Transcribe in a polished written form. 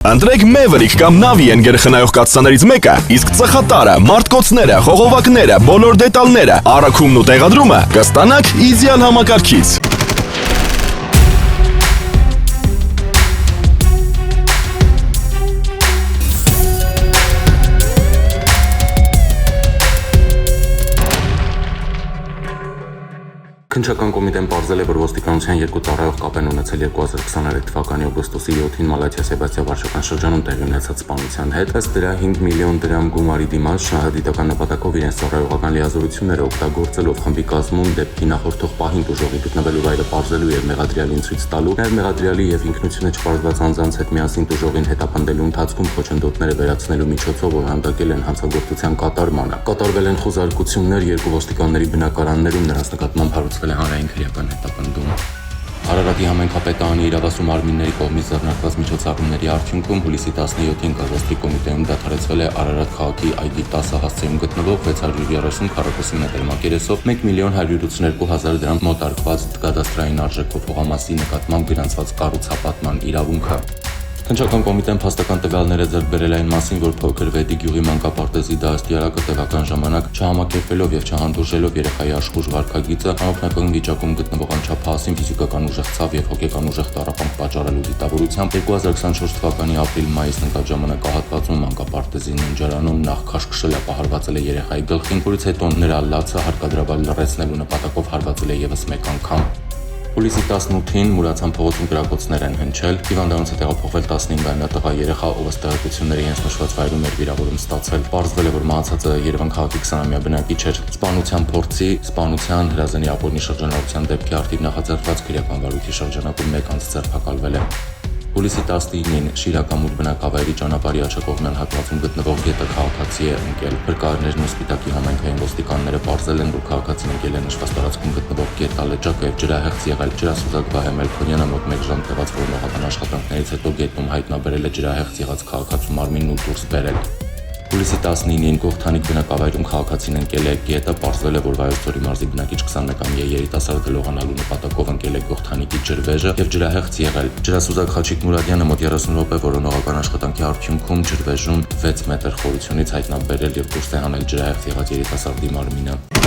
Ընտրեք Maverick կամ Navien գերխնայող կաթսաներից մեկը, իսկ ծխատարը, մարտկոցները, խողովակները, բոլոր դետալները, առաքումն ու տեղադրումը կստանաք իդեալ համակարգից։ Քննչական կոմիտեն պարզել է, որ ոստիկանության երկու ծառայող կապ են ունեցել 2023 թվականի օգոստոսի 7-ին Մալաթիա Սեբաստիա վարչական շրջանում տեղի ունեցած սպանության հետ։ Ըստ դրա 5 միլիոն դրամ գումարի դիմաց շնորհադիտական նպատակով իրենց ծառայողական լիազորությունները օգտագործելով խմբի կազմում դեպքի նախորդող պահին դժողի գտնվելու վայրը պարզելու եւ մեղադրյալին ցույց տալու, նաեւ մեղադրյալի եւ ինքնությունը չպարզված անձանց հետ միասին դժողին հետապնդելու ընթացքում խոչընդոտները վերացնելու միջոցով օժանդակել են հանցագործության կատարմանը։ Կատարվել են խոզարկություններ երկու ոստիկանների բնակարաններում, նրանց նկատմամբ հարուցվել է հանրային քրեական հետապնդում։ Արարատի համայնքապետարանի իրավասու մարմինների կողմից ձեռնարկված միջոցառումների արդյունքում հուլիսի 17-ին կազմակերպի կոմիտեում դադարեցվել է Արարատ քաղաքի այգի 10 հասցեում գտնվող 630 քառակուսի մետր մակերեսով 1.182.000 դրամ մոտարկված կադաստրային արժեքով հողամասի նկատմամբ գրանցված կառուցապատման իրավունքը։ Քննչական կոմիտեն փաստական տվյալներ է ձեռք բերել այն մասին, որ փոքր Վետի գյուղի մանկապարտեզի դաստիարակը տևական ժամանակ չհամակերպելով եւ չհանդուրժելով երեխայի աշխուժ վարքագիծը անօգնական վիճակում գտնվող անչափահասին ֆիզիկական ուժեղ ցավ եւ հոգեկան ուժեղ տառապանք պատճառելու դիտավորությամբ 2024 թվականի ապրիլ-մայիս ընկած ժամանակահատվածում մանկապարտեզի ննջարանում նախ քաշքշել ապահարվածել է երեխայի գլխին, որից հետո նրա լացը հարկադրաբար լռեցնելու նպատակով հարվածել է եւս մեկ անգամ։ Հուլիսի 18-ին Մուրացան փողոցում կրակոցներ են հնչել, հիվանդանոցը տեղափոխվել 15-ամյա տղա երեխա, ով ըստ տեղեկությունների հենց նշված վայրում էր վիրավորում ստացել։ Պարզվել է, որ մահացածը Երևան քաղաքի 20-ամյա բնակիչ էր։ Սպանության փորձի, սպանության, հրազենի ապօրինի շրջանառության դեպքի արդիվ նախաձեռնված քրեական վարույթի շրջանակում մեկ անձ ձերբակալվել է։ Հուլիսի 19-ին Շիրակամուտ բնակավայրի ճանապարհի աջակողմյան հատվածում գտնվող գետը քաղաքացի է ընկել։ Փրկարներն ու Սպիտակի համայնքային ոստիկանները պարզել են, որ քաղաքացին ընկել է նշված տարածքում գտնվող գետալճակը եւ ջրահեղձ եղել։ Ջրասուզակ Վահե Մելքոնյանը մոտ 1 ժամ տևած որոնողական աշխատանքներից հետո գետում հայտնաբերել է ջրահեղձ եղած քաղաքացու մարմինն ու դուրս բերել։ Հուլիսի 19-ին Կողթանիկ բնակավայրում քաղաքացին ընկել է գետը, պարզվել է, որ Վայոց-Ձորի մարզի բնակիչ 21-ամյա երիտասարդը լողանալու նպատակով ընկել է Կողթանիկի ջրվեժը եւ ջրահեղձ եղել։ Ջրասուզակ Խաչիկ Մուրադյանը մոտ 30 րոպե որոնողական աշխատանքի արդյունքում ջրվեժում 6 մետր խորությունից հայտնաբերել եւ դուրս է հանել ջրահեղձ եղած երիտասարդի մարմինը։